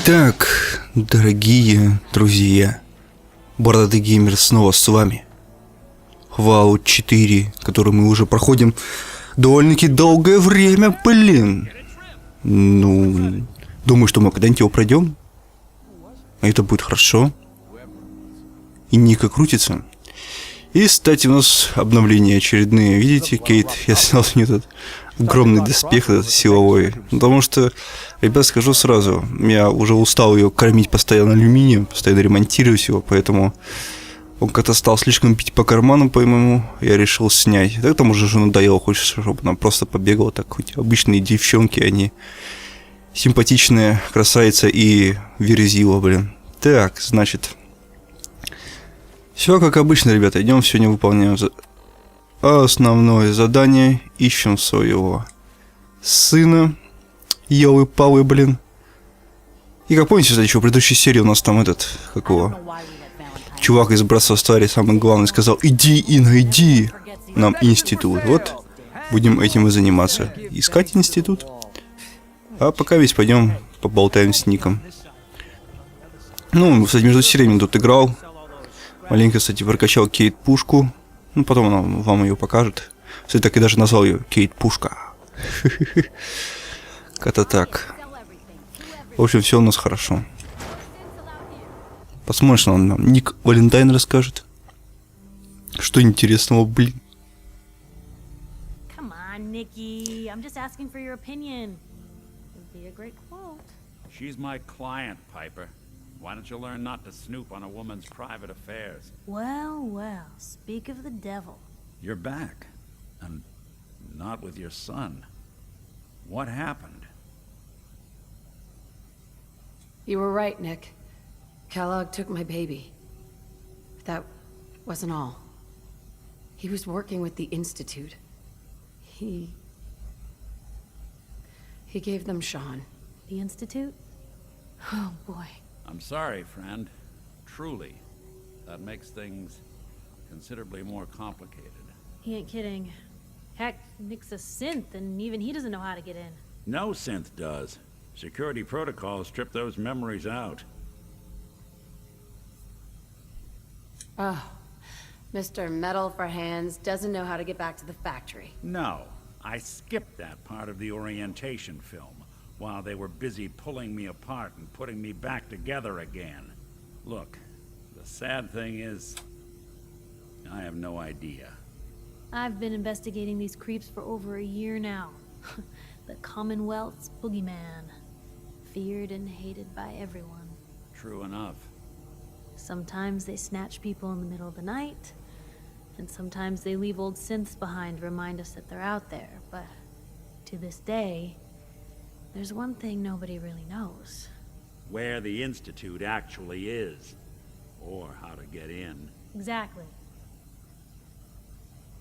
Итак, дорогие друзья, бородатый геймер снова с вами. Fallout 4, который мы уже проходим довольно-таки долгое время, блин. Ну, думаю, что мы когда-нибудь его пройдем. А это будет хорошо. И Ника крутится. И, кстати, у нас обновления очередные. Видите, Кейт, я снял с нее этот огромный доспех этот силовой. Потому что, ребят, скажу сразу, я уже устал ее кормить постоянно алюминием, постоянно ремонтировать его, поэтому он как-то стал слишком бить по карману, по-моему, я решил снять. Так там уже надоело, хочется, чтобы она просто побегала, так хоть обычные девчонки, они симпатичные, красавица и верзила, блин. Так, значит, все как обычно, ребята, идем сегодня выполняем основное задание, ищем своего сына, елы-палы, блин. И как помните, кстати, еще в предыдущей серии у нас там этот, какого, чувак из Братства Стари, самый главный, сказал: иди и найди нам институт. Вот, будем этим и заниматься. Искать институт. А пока весь пойдем поболтаем с Ником. Ну, кстати, между сериями тут играл. Маленько, кстати, прокачал Кейт пушку. Ну, потом она вам ее покажет. Кстати, так и даже назвал ее Кейт Пушка. Как-то так. В общем, все у нас хорошо. Посмотрим, что он нам Ник Валентайн расскажет. Что интересного, блин. Come on, Nikki. I'm just asking for your opinion. It'd be a great quote. She's my client, Piper. Why don't you learn not to snoop on a woman's private affairs? Well, well, speak of the devil. You're back. And not with your son. What happened? You were right, Nick. Kellogg took my baby. But that wasn't all. He was working with the Institute. He gave them Sean. The Institute? Oh, boy. I'm sorry, friend. Truly. That makes things considerably more complicated. He ain't kidding. Heck, Nick's a synth, and even he doesn't know how to get in. No synth does. Security protocols strip those memories out. Oh, Mr. Metal for Hands doesn't know how to get back to the factory. No, I skipped that part of the orientation film while they were busy pulling me apart and putting me back together again. Look, the sad thing is, I have no idea. I've been investigating these creeps for over a year now. The Commonwealth's boogeyman. Feared and hated by everyone. True enough. Sometimes they snatch people in the middle of the night, and sometimes they leave old synths behind to remind us that they're out there, but to this day, there's one thing nobody really knows. Where the Institute actually is. Or how to get in. Exactly.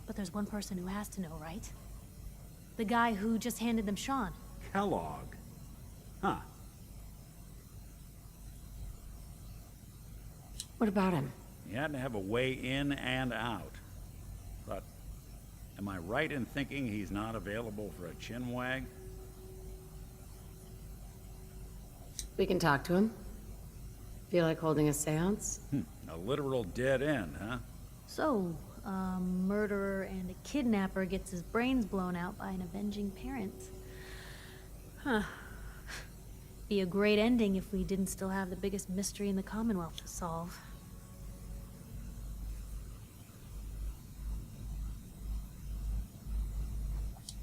But there's one person who has to know, right? The guy who just handed them Sean. Kellogg. Huh. What about him? He had to have a way in and out. But am I right in thinking he's not available for a chinwag? We can talk to him. Feel like holding a seance? A literal dead end, huh? So, a murderer and a kidnapper gets his brains blown out by an avenging parent. Huh. Be a great ending if we didn't still have the biggest mystery in the Commonwealth to solve.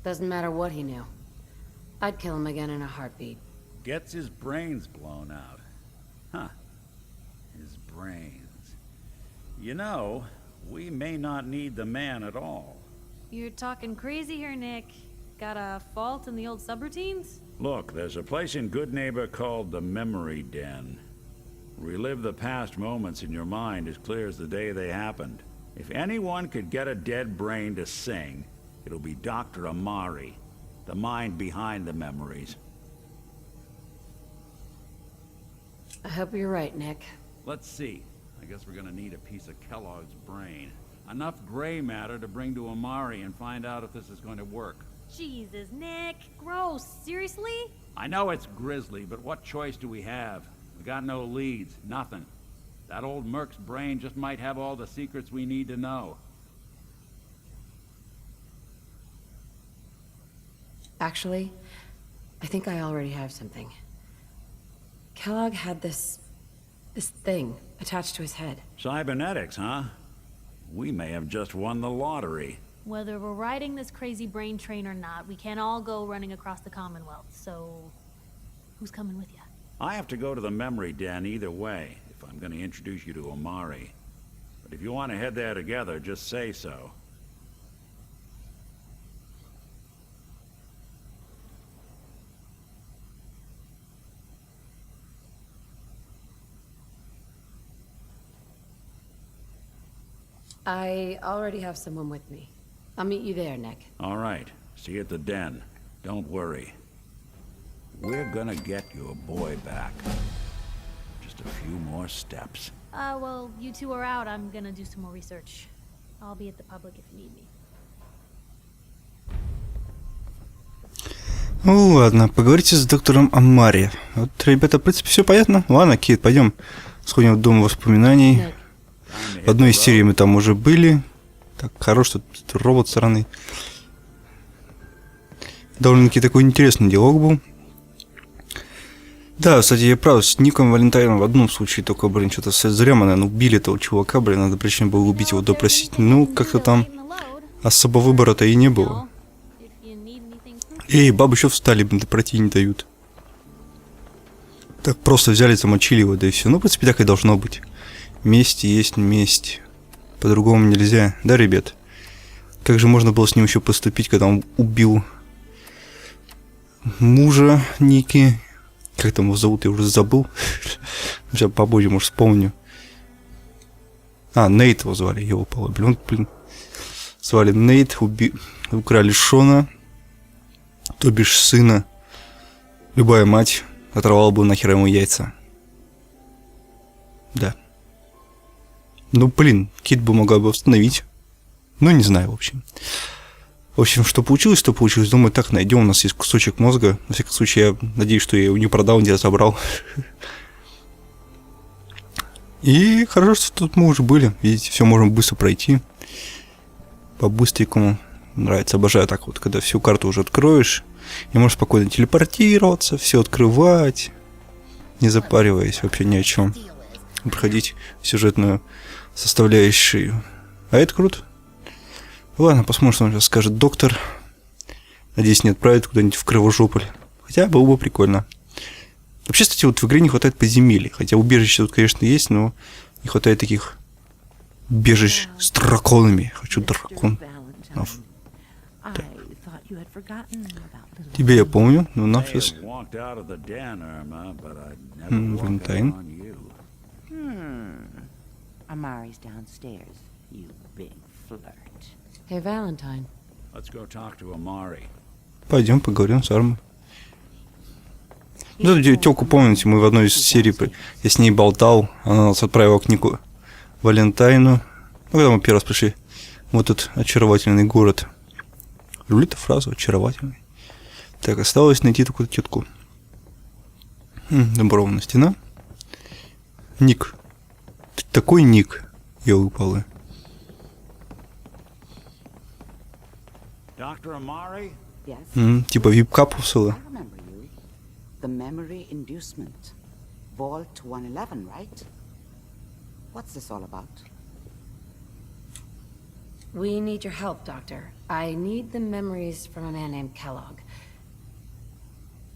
Doesn't matter what he knew. I'd kill him again in a heartbeat. Gets his brains blown out. Huh. His brains. You know, we may not need the man at all. You're talking crazy here, Nick. Got a fault in the old subroutines? Look, there's a place in Good Neighbor called the Memory Den. Relive the past moments in your mind as clear as the day they happened. If anyone could get a dead brain to sing, it'll be Dr. Amari, the mind behind the memories. I hope you're right, Nick. Let's see. I guess we're gonna need a piece of Kellogg's brain. Enough gray matter to bring to Amari and find out if this is going to work. Jesus, Nick. Gross. Seriously? I know it's grisly, but what choice do we have? We got no leads, nothing. That old merc's brain just might have all the secrets we need to know. Actually, I think I already have something. Kellogg had this thing attached to his head. Cybernetics, huh? We may have just won the lottery. Whether we're riding this crazy brain train or not, we can't all go running across the Commonwealth, so who's coming with you? I have to go to the memory den either way, if I'm going to introduce you to Omari. But if you want to head there together, just say so. I already have someone with me. I'll meet you there, Nick. All right. See you at the den. Don't worry. We're gonna get your boy back. Just a few more steps. Well, you two are out. I'm gonna do some more research. I'll be at the public if you need me. Ну ладно, поговорите с доктором Омари. Вот, ребята, в принципе, все понятно. Ладно, Кит, пойдем сходим в дом воспоминаний. Nick. В одной из серий мы там уже были. Так, хорош тут робот странный. Довольно-таки такой интересный диалог был. Да, кстати, я прав, с Ником Валентайном в одном случае только, блин, что-то зря мы, наверное, убили этого чувака, блин, надо причем было убить его, допросить. Ну, как-то там особо выбора-то и не было. Эй, бабы еще встали, блин, пройти не дают. Так просто взяли, замочили его, да и все. Ну, в принципе, так и должно быть. Месть есть месть. По-другому нельзя, да, ребят? Как же можно было с ним еще поступить, когда он убил мужа Ники? Как там его зовут, я уже забыл. Сейчас попозже, может, вспомню. Нейт его звали, его блин. Звали Нейт, украли Шона, то бишь сына. Любая мать оторвала бы нахер ему яйца. Да. Ну, блин, Кит бы могла бы восстановить. Ну, не знаю, в общем. В общем, что получилось, то получилось. Думаю, так, найдем. У нас есть кусочек мозга. На всякий случай, я надеюсь, что я его не продал, где-то забрал. И хорошо, что тут мы уже были. Видите, все можем быстро пройти. По-быстренькому. Нравится, обожаю так вот, когда всю карту уже откроешь. И можешь спокойно телепортироваться, все открывать. Не запариваясь вообще ни о чем. Проходить сюжетную составляющую. А это круто. Ладно, посмотрим, что он сейчас скажет доктор. Надеюсь, не отправит куда-нибудь в Кривожополь. Хотя было бы прикольно. Вообще, кстати, вот в игре не хватает подземелий. Хотя убежище тут, конечно, есть, но не хватает таких убежищ с драконами. Хочу дракон. Тебя я помню, но нам сейчас... Валентайн. Amari's downstairs, you big flirt. Hey, Valentine. Let's go talk to Omari. Пойдем поговорим с Армой. Ну, эту тёлку, помните, мы в одной из серий, я с ней болтал, она нас отправила к Нику Валентайну. Ну, когда мы первый раз пришли в этот очаровательный город. Люблю эту фразу, очаровательный. Так, осталось найти такую тетку. Добровольная стена. Ник. Такой ник, ёлы-палы. Dr. Omari? Yes. Типа вип-капсула. I remember you. The memory inducement. Vault 111, right? What's this all about? We need your help, Doctor. I need the memories from a man named Kellogg.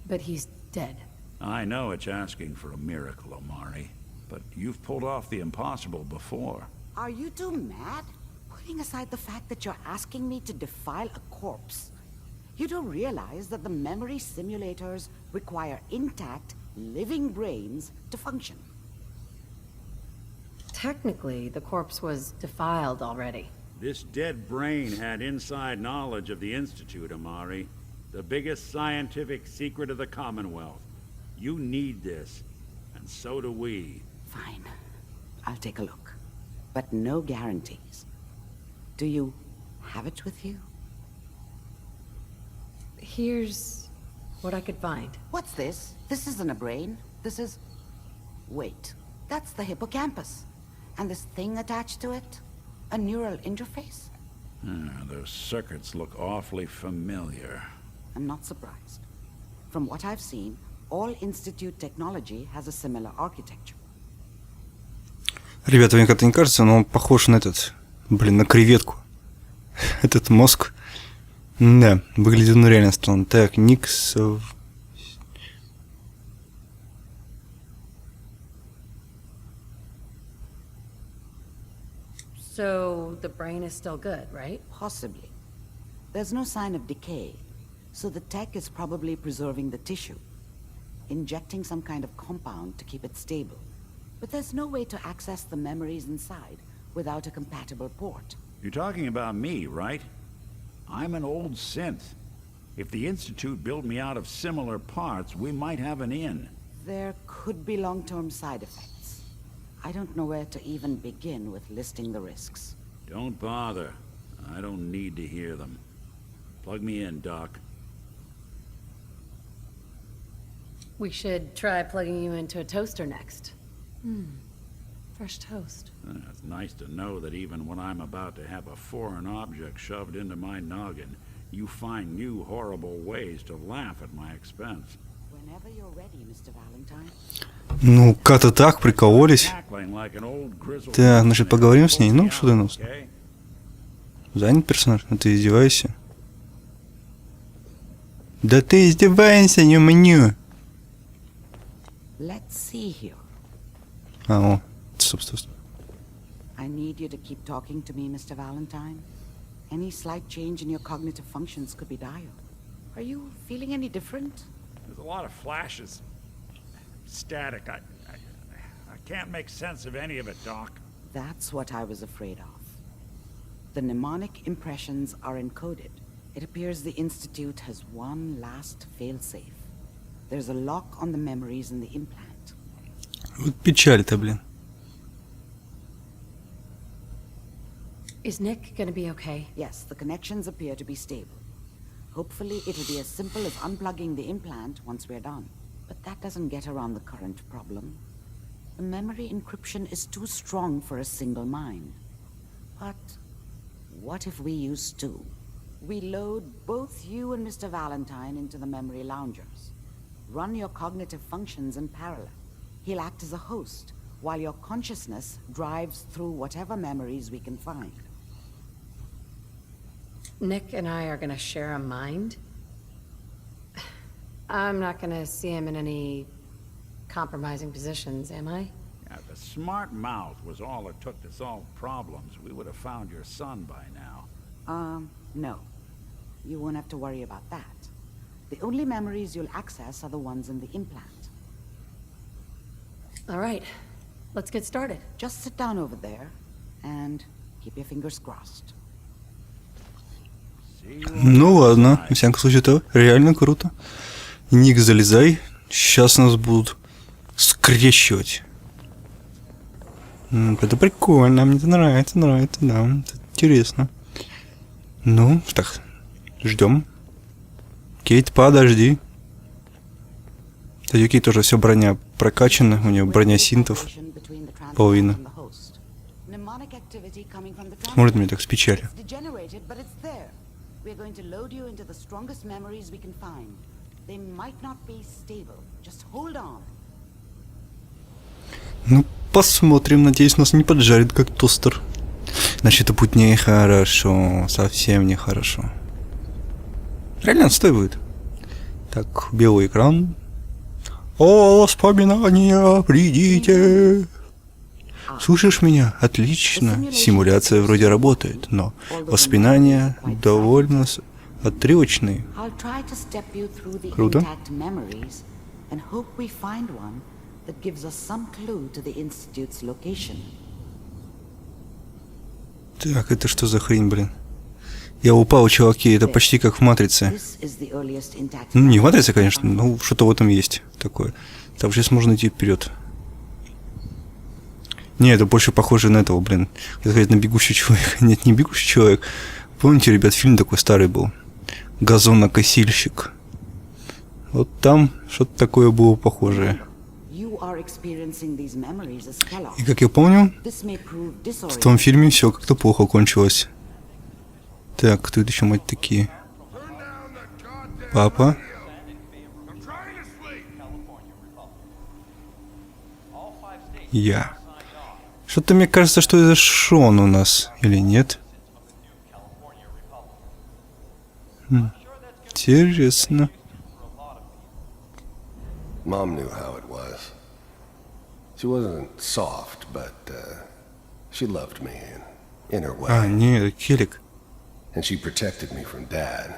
But he's dead. I know it's asking for a miracle, Omari. But you've pulled off the impossible before. Are you two mad? Putting aside the fact that you're asking me to defile a corpse, you do realize that the memory simulators require intact, living brains to function. Technically, the corpse was defiled already. This dead brain had inside knowledge of the Institute, Omari. The biggest scientific secret of the Commonwealth. You need this, and so do we. Fine. I'll take a look. But no guarantees. Do you have it with you? Here's what I could find. What's this? This isn't a brain. This is... Wait. That's the hippocampus. And this thing attached to it? A neural interface? Those circuits look awfully familiar. I'm not surprised. From what I've seen, all Institute technology has a similar architecture. Ребята, мне как-то не кажется, но он похож на этот... Блин, на креветку. Этот мозг. Да, выглядит он реально странно. Так, Никс... So the brain is still good, right? Possibly. There's no sign of decay, so the tech is probably preserving the tissue, injecting some kind of compound to keep it stable. But there's no way to access the memories inside without a compatible port. You're talking about me, right? I'm an old synth. If the Institute built me out of similar parts, we might have an in. There could be long-term side effects. I don't know where to even begin with listing the risks. Don't bother. I don't need to hear them. Plug me in, Doc. We should try plugging you into a toaster next. Fresh toast. It's nice to know that even when I'm about to have a foreign object shoved into my noggin, you find new horrible ways to laugh at my expense. Whenever you're ready, Mr. Valentine. Ну, как-то так, прикололись. Cackling like an old grizzled... Так, значит, поговорим с ней. Ну, что ты нас? Okay? Занят персонаж? Ну, ты издеваешься? Да ты издеваешься, не меню. Let's see here. А, о, собственно. I need you to keep talking to me, Mr. Valentine. Any slight change in your cognitive functions could be dire. Are you feeling any different? There's a lot of flashes. Static. I can't make sense of any of it, Doc. That's what I was afraid of. The mnemonic impressions are encoded. It appears the Institute has one last failsafe. There's a lock on the memories in the implant. Вот печаль-то, блин. Is Nick gonna be okay? Yes, the connections appear to be stable. Hopefully it'll be as simple as unplugging the implant once we're done. But that doesn't get around the current problem. The memory encryption is too strong for a single mind. But what if we use two? We load both you and Mr. Valentine into the memory loungers. Run your cognitive functions in parallel. He'll act as a host, while your consciousness drives through whatever memories we can find. Nick and I are gonna share a mind? I'm not gonna see him in any compromising positions, am I? Yeah, if a smart mouth was all it took to solve problems, we would have found your son by now. No. You won't have to worry about that. The only memories you'll access are the ones in the implant. All right, let's get started. Just sit down over there and keep your fingers crossed. See you Ну ладно, во всяком случае, это реально круто. Ник, залезай. Сейчас нас будут скрещивать. Это прикольно, мне это нравится, да. Это интересно. Ну, так, ждем. Кейт, подожди. Кстати, у Кейт тоже все броня прокачана, у нее броня синтов. Половина. Смотрит меня так с печалью. Ну, посмотрим, надеюсь, нас не поджарит, как тостер. Значит, это будет нехорошо, совсем нехорошо. Реально отстой будет. Так, белый экран. О, воспоминания, придите. Слушаешь меня? Отлично. Симуляция вроде работает, но воспоминания довольно отрывочные. Круто. Так, это что за хрень, блин? Я упал, чуваки, это почти как в «Матрице». Ну, не в «Матрице», конечно, но что-то в этом есть такое. Так, сейчас можно идти вперед. Не, это больше похоже на этого, блин. Хотел сказать, на «Бегущий человек». Нет, не «Бегущий человек». Помните, ребят, фильм такой старый был? «Газонокосильщик». Вот там что-то такое было похожее. You are experiencing these memories as Kellogg. И как я помню, This may prove в том disorienting. фильме все как-то плохо кончилось. Так, кто это еще, мать, такие? Папа? Я. Что-то мне кажется, что это Шон у нас, или нет? Интересно. Mom knew how it was. She wasn't soft, but she loved me in her way. А, не, это Келик. And she protected me from Dad.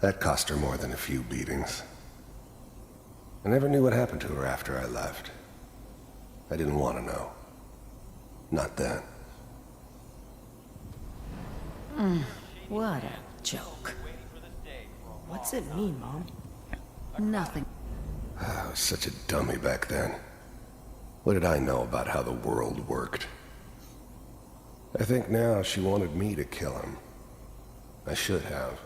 That cost her more than a few beatings. I never knew what happened to her after I left. I didn't want to know. Not then. What a joke. What's it mean, Mom? Nothing. I was such a dummy back then. What did I know about how the world worked? I think now she wanted me to kill him. I should have.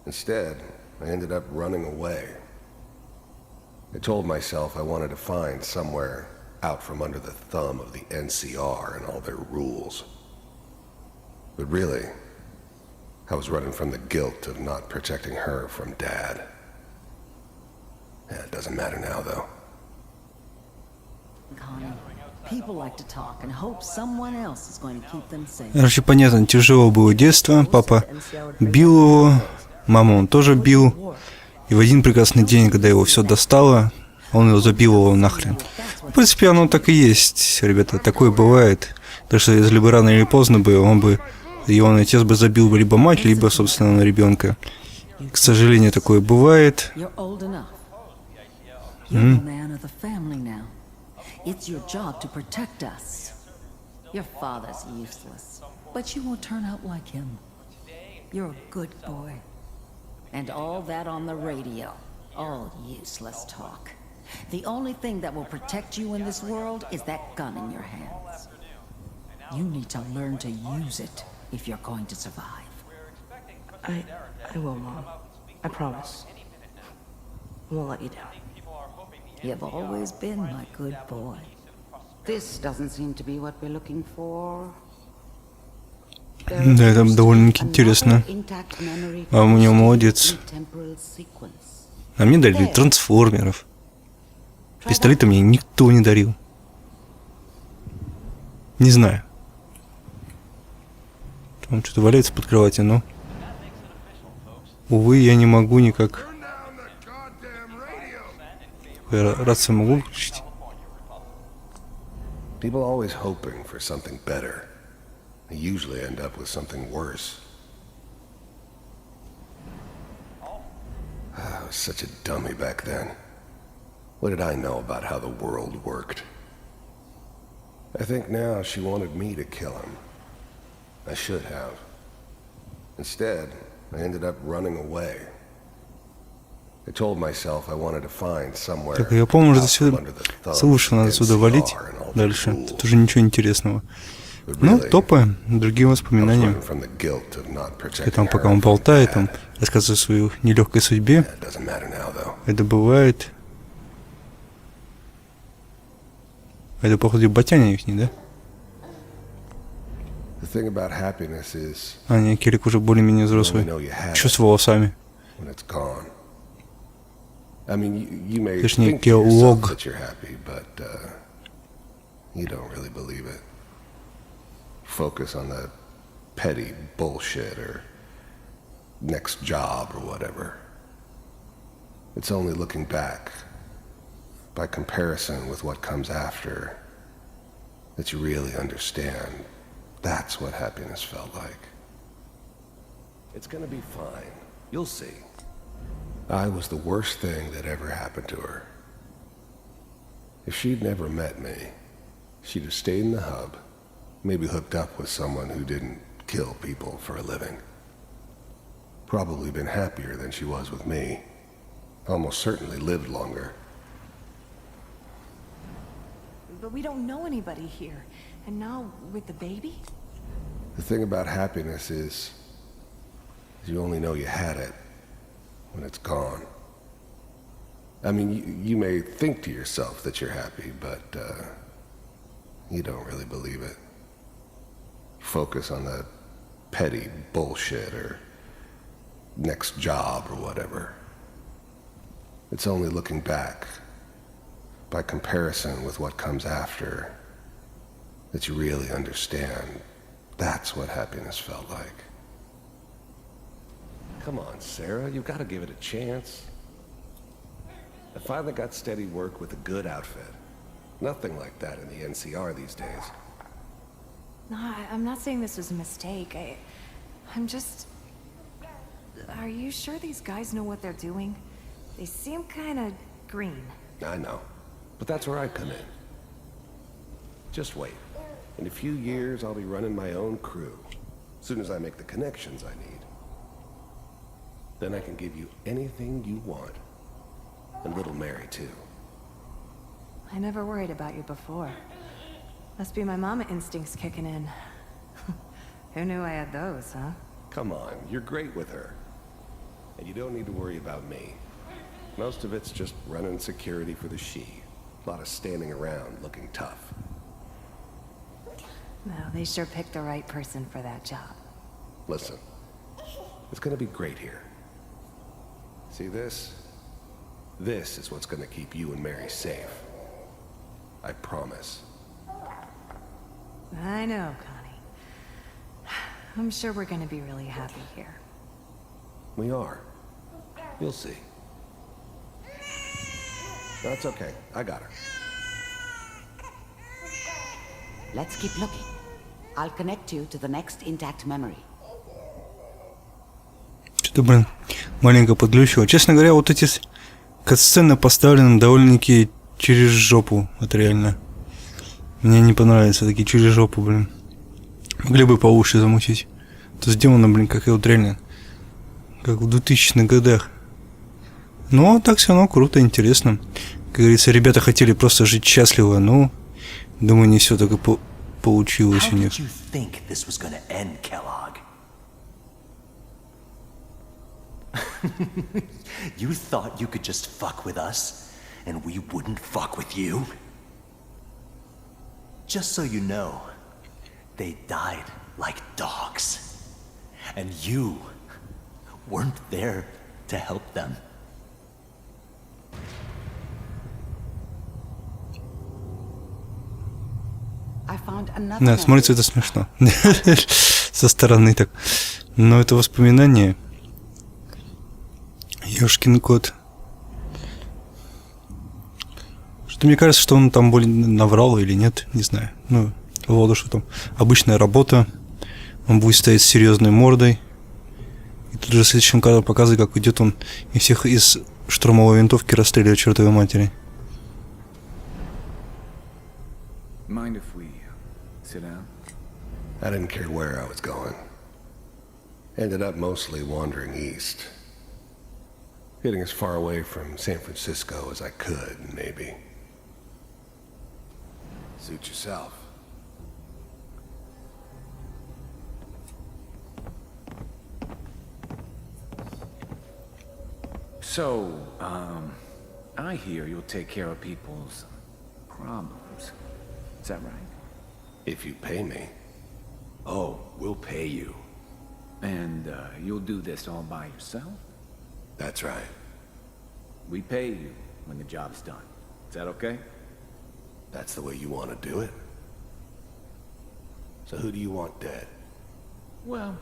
Instead, I ended up running away. I told myself I wanted to find somewhere out from under the thumb of the NCR and all their rules. But really, I was running from the guilt of not protecting her from Dad. Yeah, it doesn't matter now, though. Connie, people like to talk and hope someone else is going to keep them safe. Короче, понятно, тяжело было детство. Папа бил его, маму он тоже бил. И в один прекрасный день, когда его все достало, он его забил его нахрен. В принципе, оно так и есть, ребята, такое бывает. Так что если бы рано или поздно бы, он бы, его отец бы забил бы либо мать, либо, собственно, ребенка. К сожалению, такое бывает. You're old enough. You're the man of the family now. It's your job to protect us. Your father's useless, but you won't turn out like him. You're a good boy. And all that on the radio, all useless talk. The only thing that will protect you in this world is that gun in your hands. You need to learn to use it if you're going to survive. I will, Mom. I promise. I won't let you down. You've always been my good boy. This doesn't seem to be what we're looking for. Да, это довольно-таки интересно. А у него молодец. А мне дарили трансформеров. Пистолеты мне никто не дарил. Не знаю. Там что-то валяется под кроватью, но... Увы, я не могу никак... Рацию могу выключить? People always hoping for something better. They usually end up with something worse. I was such a dummy back then. What did I know about how the world worked? I think now she wanted me to kill him. I should have. Instead, I ended up running away. I told myself I wanted to find somewhere. Так, я помню, что сюда... Слушай, надо сюда валить дальше. Тут уже ничего интересного. Ну, топы, другие воспоминания. И там, пока он болтает, там, рассказывает о своей нелегкой судьбе. Это бывает. Это, походу, ботяня их, не, да? А, не, Келик уже более-менее взрослый. Что с волосами? Точнее, Келлог. Focus on the petty bullshit or next job or whatever. It's only looking back, by comparison with what comes after, that you really understand. That's what happiness felt like. It's gonna be fine. You'll see. I was the worst thing that ever happened to her. If she'd never met me, she'd have stayed in the hub, maybe hooked up with someone who didn't kill people for a living. Probably been happier than she was with me. Almost certainly lived longer. But we don't know anybody here. And now, with the baby? The thing about happiness is you only know you had it when it's gone. I mean, you may think to yourself that you're happy, but you don't really believe it. Focus on that petty bullshit or next job or whatever. It's only looking back, by comparison with what comes after, that you really understand that's what happiness felt like. Come on, Sarah, you've got to give it a chance. I finally got steady work with a good outfit. Nothing like that in the NCR these days. No, I'm not saying this was a mistake. I'm just... Are you sure these guys know what they're doing? They seem kind of green. I know, but that's where I come in. Just wait. In a few years, I'll be running my own crew. As soon as I make the connections I need. Then I can give you anything you want. And little Mary, too. I never worried about you before. Must be my mama instincts kicking in. Who knew I had those, huh? Come on, you're great with her. And you don't need to worry about me. Most of it's just running security for the she. A lot of standing around looking tough. No, they sure picked the right person for that job. Listen, it's gonna be great here. See this? This is what's gonna keep you and Mary safe. I promise. I know, Connie. I'm sure we're gonna be really happy here. We are. You'll see. That's okay. I got her. Let's keep looking. I'll connect you to the next intact memory. Что-то, блин, маленько подглючило. Честно говоря, вот эти катсцены поставлены довольно-таки через жопу. Вот реально. Мне не понравится такие через жопу, блин. Могли бы поуши замутить. Это сделано, блин, как и вот реально. Как в 2000-х годах. Но так все равно круто, интересно. Как говорится, ребята хотели просто жить счастливо, но думаю, не все так и получилось у них. You thought you could just fuck with us, and we wouldn't fuck with you? Just so you know, they died like dogs. And you weren't there to help them. I found another Да, смотрится это смешно. Со стороны так. Но это воспоминание. Ёшкин кот. Что мне кажется, что он там более наврал или нет, не знаю. Ну, Володу, что там обычная работа. Он будет стоять с серьезной мордой. И тут же в следующем кадре показывает, как идет он и всех из штурмовой винтовки расстреливает чертовой матери. Mind if we sit down? I didn't care where I was going. Ended up mostly wandering east. Getting as far away from San Francisco as I could, maybe. Suit yourself. So, I hear you'll take care of people's problems. Is that right? If you pay me. Oh, we'll pay you. And, you'll do this all by yourself? That's right. We pay you when the job's done. Is that okay? That's the way you want to do it? So who do you want dead? Well,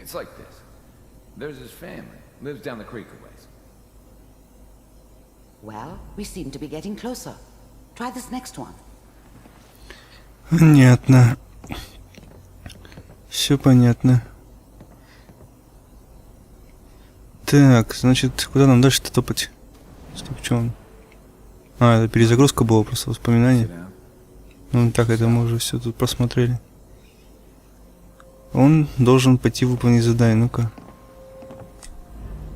it's like this. There's his family. Lives down the creek a ways. Well, we seem to be getting closer. Try this next one. Понятно. Все понятно. Так, значит, куда нам дальше-то топать? Стоп, что он? А, это перезагрузка была, просто воспоминания. Ну, так, это мы уже все тут просмотрели. Он должен пойти выполнить задание, ну-ка.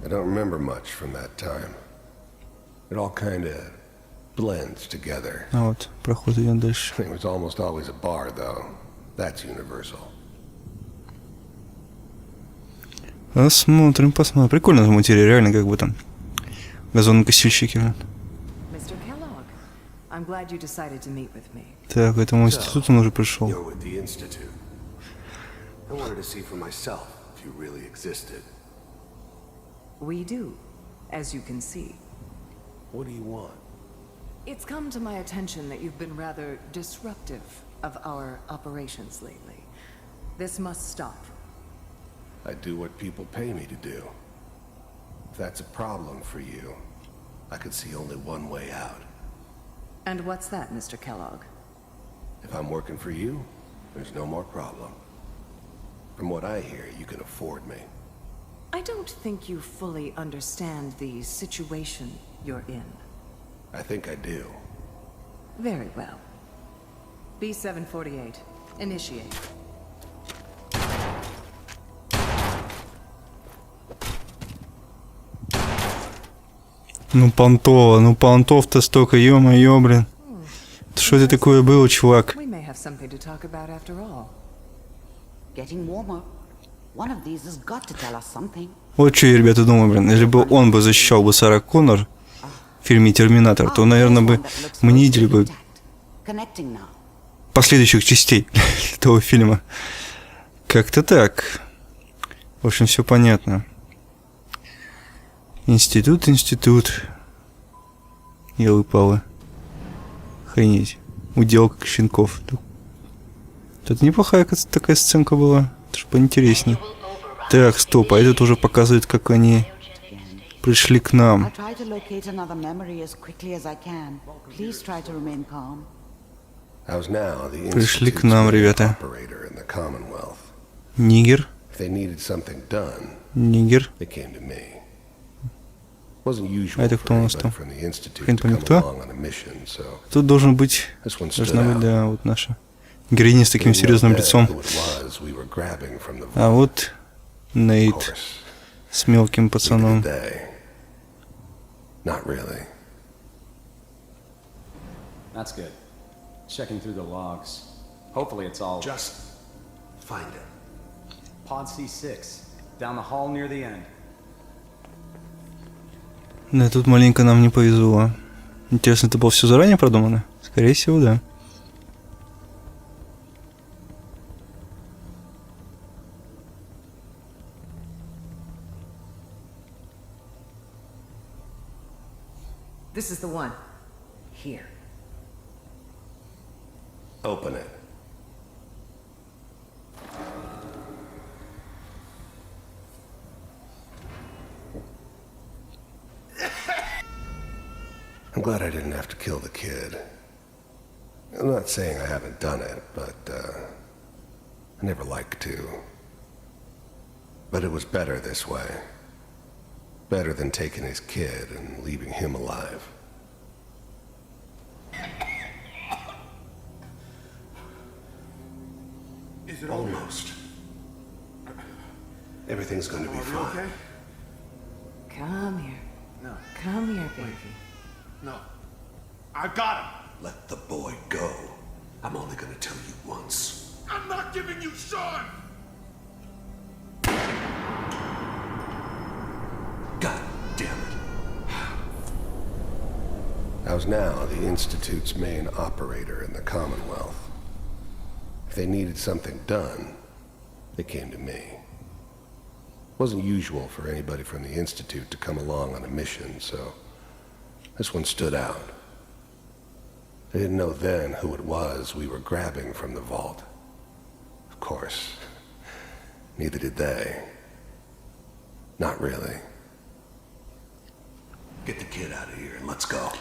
I don't remember much from that time. It all kind of blends together. А вот, проход идем дальше. It was almost always a bar, though. That's universal. Посмотрим. Прикольно в материи, реально как бы там газонокосильщики. Mr. Kellogg, I'm glad you decided to meet with me. Так, к этому институту он уже пришел. You're with the Institute. I wanted to see for myself if you really existed. We do, as you can see. What do you want? It's come to my attention that you've been rather disruptive of our operations lately. This must stop. I do what people pay me to do. If that's a problem for you, I could see only one way out. And what's that, Mr. Kellogg? If I'm working for you, there's no more problem. From what I hear, you can afford me. I don't think you fully understand the situation you're in. I think I do. Very well. B-748, initiate. Ну понтов-то столько, ё-моё, блин. Что это такое было, чувак? We may have something to talk about after all. Getting warmer. One of these has got to tell us something. Вот что я, ребята, думаю, блин. Если бы он бы защищал бы Сара Коннор в фильме «Терминатор», то, наверное, бы мы не видели бы Connecting now. последующих частей этого фильма. Как-то так. В общем, все понятно. Институт. Елы-палы. Охренеть. Уделка щенков. Тут неплохая такая сценка была. Чтобы поинтереснее. Так, стоп, а этот уже показывает, как они пришли к нам. I'll try to locate another memory as quickly as I can. Please try to remain calm. Пришли к нам, ребята. Нигер. Нигер. А это кто у нас там? Хрен пойми кто? Тут должна быть, да, вот наша героиня с таким серьезным лицом. А вот Нейт с мелким пацаном. That's good. Checking through the logs. Hopefully it's all... Just find it. Pod C6. Down the hall near the end. Да, тут маленько нам не повезло. Интересно, это было все заранее продумано? Скорее всего, да. This is the one. Here. Open it. I'm glad I didn't have to kill the kid. I'm not saying I haven't done it, but I never like to. But it was better this way. Better than taking his kid and leaving him alive. Is it almost? Everything's going to be fine. Okay? Come here. No. Come here, baby. No. I got him. Let the boy go. I'm only going to tell you once. I'm not giving you Sean. God damn it. I was now the Institute's main operator in the Commonwealth. If they needed something done, they came to me. It wasn't usual for anybody from the Institute to come along on a mission, so this one stood out. They didn't know then who it was we were grabbing from the vault. Of course, neither did they. Not really. Get the kid out of here and let's go.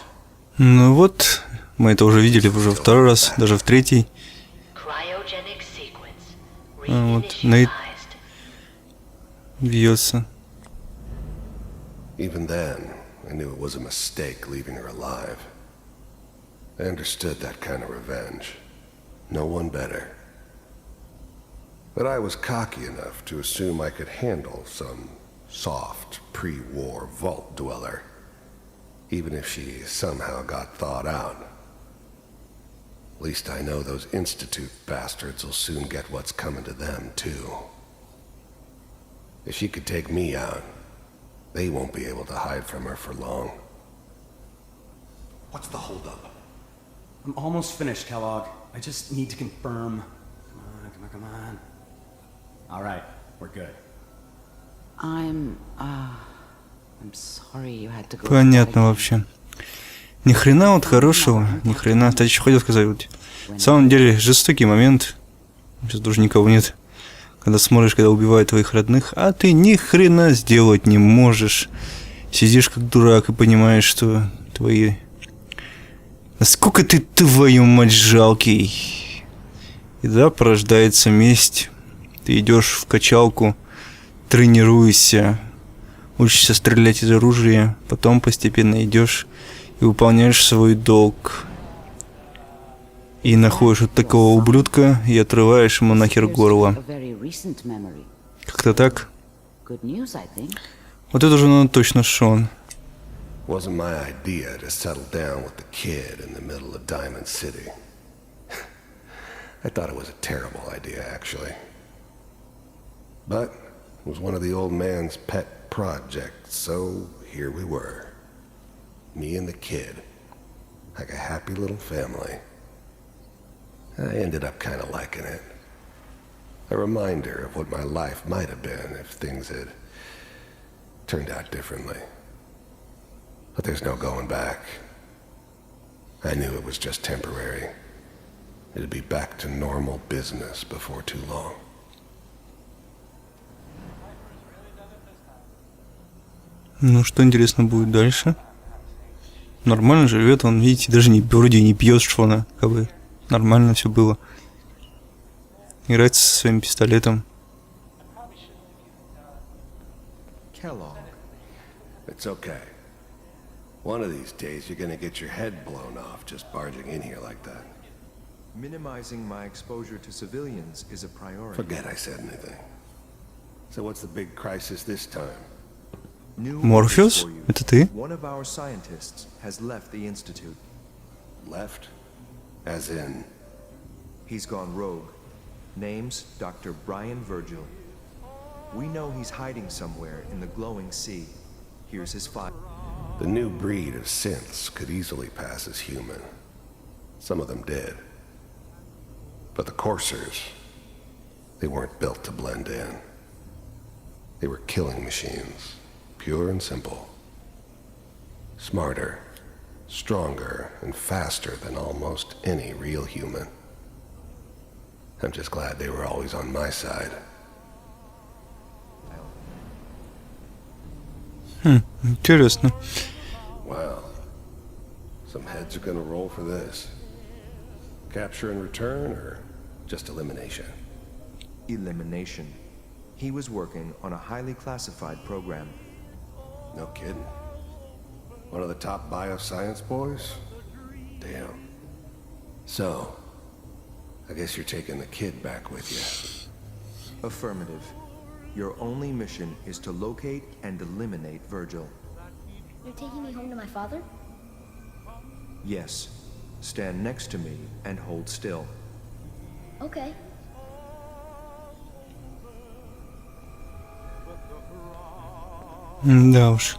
Ну вот, мы это уже видели уже второй раз, даже в третий. А вот Нейт бьется. Even then, I knew it was a mistake leaving her alive. I understood that kind of revenge. No one better. But I was cocky enough to assume I could handle some soft, pre-war vault dweller, even if she somehow got thawed out. At least I know those Institute bastards will soon get what's coming to them, too. If she could take me out, they won't be able to hide from her for long. What's the holdup? I'm almost finished, Kellogg. I just need to confirm. Come on. All right, we're good. I'm sorry you had to go. Понятно вообще. Ни хрена вот хорошего, ни хрена. Кстати, еще хотел сказать, вот, на самом деле жестокий момент. Сейчас тоже никого нет. Когда смотришь, когда убивают твоих родных, а ты ни хрена сделать не можешь. Сидишь как дурак и понимаешь, что твои... Насколько ты, твою мать, жалкий. И да, порождается месть. Ты идешь в качалку, тренируешься, учишься стрелять из оружия, потом постепенно идешь и выполняешь свой долг. И находишь вот такого ублюдка и отрываешь ему нахер горло. Как-то так. Вот это уже, ну, точно Шон. Wasn't my idea to settle down with the kid in the middle of Diamond City. I thought it was a terrible idea, actually. But it was one of the old man's pet projects, so here we were. Me and the kid. Like a happy little family. I ended up kind of liking it. A reminder of what my life might have been if things had turned out differently. But there's no going back. I knew it was just temporary. It'd be back to normal business before too long. Ну, что интересно будет дальше? Нормально живет, он, видите, даже вроде не пьет Шона, как бы нормально все было. Играет со своим пистолетом. Kellogg. It's okay. One of these days you're gonna get your head blown off just barging in here like that. Minimizing my exposure to civilians is a priority. Forget I said anything. So what's the big crisis this time? Морфеус? Это ты? One of our scientists has left the institute. Left? As in? He's gone rogue. Name's Dr. Brian Virgil. We know he's hiding somewhere in the glowing sea. Here's his file. The new breed of synths could easily pass as human. Some of them did. But the coursers, they weren't built to blend in. They were killing machines, pure and simple. Smarter, stronger, and faster than almost any real human. I'm just glad they were always on my side. Интересно. Wow. Some heads are gonna roll for this. Capture and return, or just elimination? Elimination. He was working on a highly classified program. No kidding. One of the top bioscience boys? Damn. So, I guess you're taking the kid back with you. Affirmative. Your only mission is to locate and eliminate Virgil. You're taking me home to my father? Yes. Stand next to me and hold still. Okay. Да уж.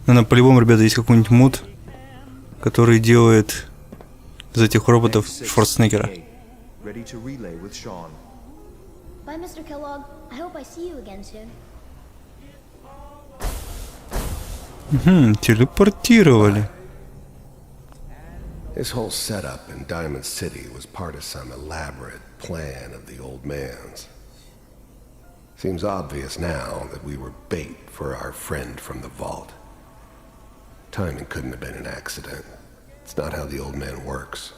Наверное, по-любому, ребята, есть какой-нибудь мод, который делает из этих роботов Шварценеггера. Ready to relay with Sean. Bye, Mr. Kellogg. I hope I see you again soon. Телепортировали. This whole setup in Diamond City was part of some elaborate plan of the old man's. Seems obvious now that we were bait for our friend from the vault. Timing couldn't have been an accident. It's not how the old man works.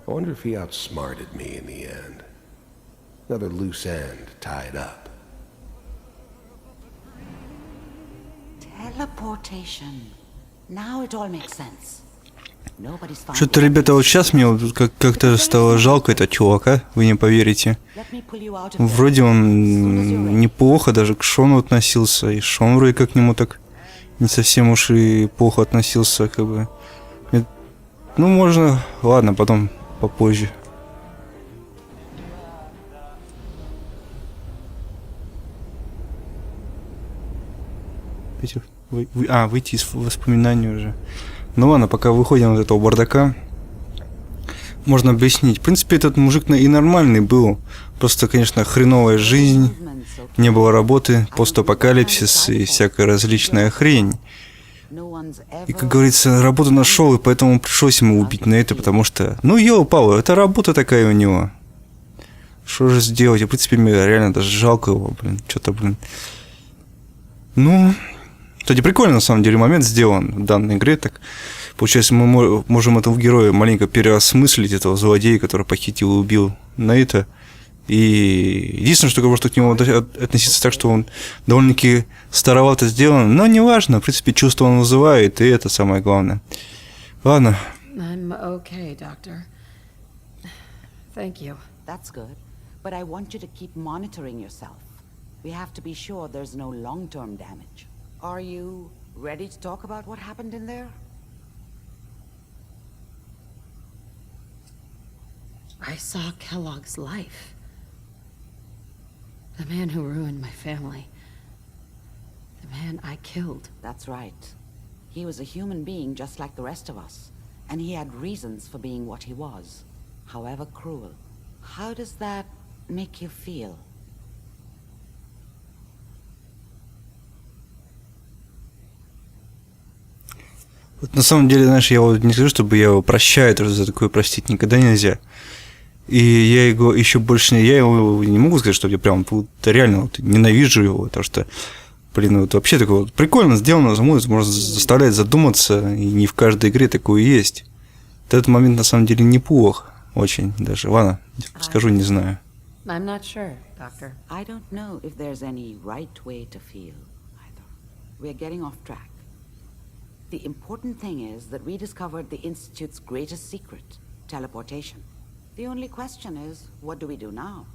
I wonder if he outsmarted me in the end. Another loose end tied up. Teleportation. Now it all makes sense. Что-то, ребята, вот сейчас мне вот как-то стало жалко этого чувака, вы не поверите. Вроде он неплохо даже к Шону относился, и Шон вроде как к нему так не совсем уж и плохо относился, как бы. Ну, можно, ладно, потом попозже. Выйти из воспоминаний уже. Ну ладно, пока выходим из этого бардака, можно объяснить. В принципе, этот мужик и нормальный был. Просто, конечно, хреновая жизнь, не было работы, постапокалипсис и всякая различная хрень. И, как говорится, работу нашел, и поэтому пришлось ему убить на это, потому что, ну, ёлы-палы, это работа такая у него. Что же сделать? И, в принципе, мне реально даже жалко его, что-то, Ну, кстати, прикольно, на самом деле, момент сделан в данной игре, так. Получается, мы можем этого героя маленько переосмыслить, этого злодея, который похитил и убил Нейта. И единственное, что может к нему относиться так, что он довольно-таки старовато сделан, но неважно, в принципе, чувство он вызывает, и это самое главное. Ладно. I'm okay, Doctor. Thank you. That's good. But I want you to keep monitoring yourself. We have to be sure there's no long-term damage. Are you ready to talk about what happened in there? I saw Kellogg's life. The man who ruined my family. The man I killed. That's right. He was a human being just like the rest of us. And he had reasons for being what he was, however cruel. How does that make you feel? Вот на самом деле, знаешь, я вот не скажу, чтобы я его прощаю, потому что за такое простить никогда нельзя. И я его еще больше я его не могу сказать, что я прям реально вот ненавижу его, потому что, вот вообще такое вот прикольно сделано, можно заставлять задуматься, и не в каждой игре такое есть. Этот момент на самом деле неплох, очень даже. Ладно, скажу, не знаю. I'm not sure, Doctor. I don't know if there's any right way to feel either. We're getting off track. The important thing is that we discovered the Institute's greatest secret, teleportation. The only question is, what do we do now?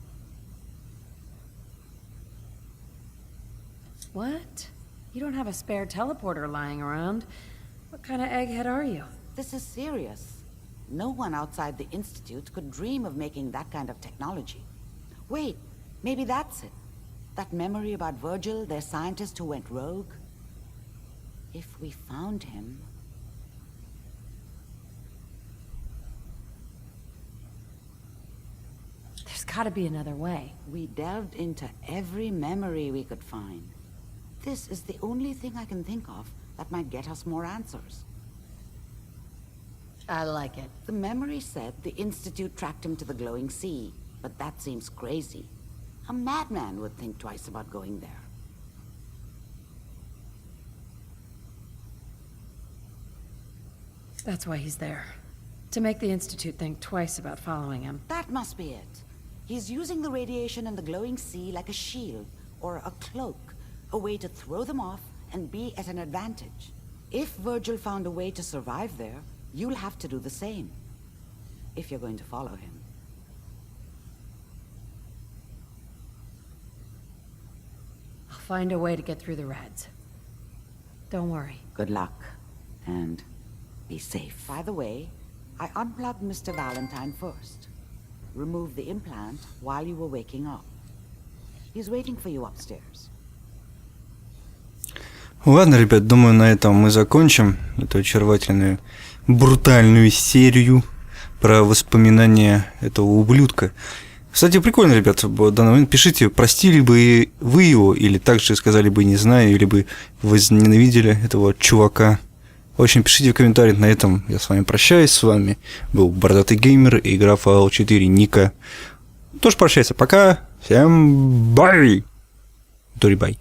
What? You don't have a spare teleporter lying around. What kind of egghead are you? This is serious. No one outside the Institute could dream of making that kind of technology. Wait, maybe that's it. That memory about Virgil, their scientist who went rogue? If we found him... There's gotta be another way. We delved into every memory we could find. This is the only thing I can think of that might get us more answers. I like it. The memory said the Institute tracked him to the glowing sea, but that seems crazy. A madman would think twice about going there. That's why he's there. To make the Institute think twice about following him. That must be it. He's using the radiation in the glowing sea like a shield, or a cloak, a way to throw them off and be at an advantage. If Virgil found a way to survive there, you'll have to do the same, if you're going to follow him. I'll find a way to get through the Reds. Don't worry. Good luck, and be safe. By the way, I unplugged Mr. Valentine first. Remove the implant while you were waking up. He's waiting for you upstairs. Ладно, ребят, думаю, на этом мы закончим эту очаровательную, брутальную серию про воспоминания этого ублюдка. Кстати, прикольно, ребят, в данный момент пишите, простили бы вы его, или также сказали бы не знаю, или бы вы ненавидели этого чувака. В общем, пишите в комментариях. На этом я с вами прощаюсь. С вами был Бородатый Геймер и игра Fallout 4 Ника. Тоже прощайся. Пока. Всем бай. Бай.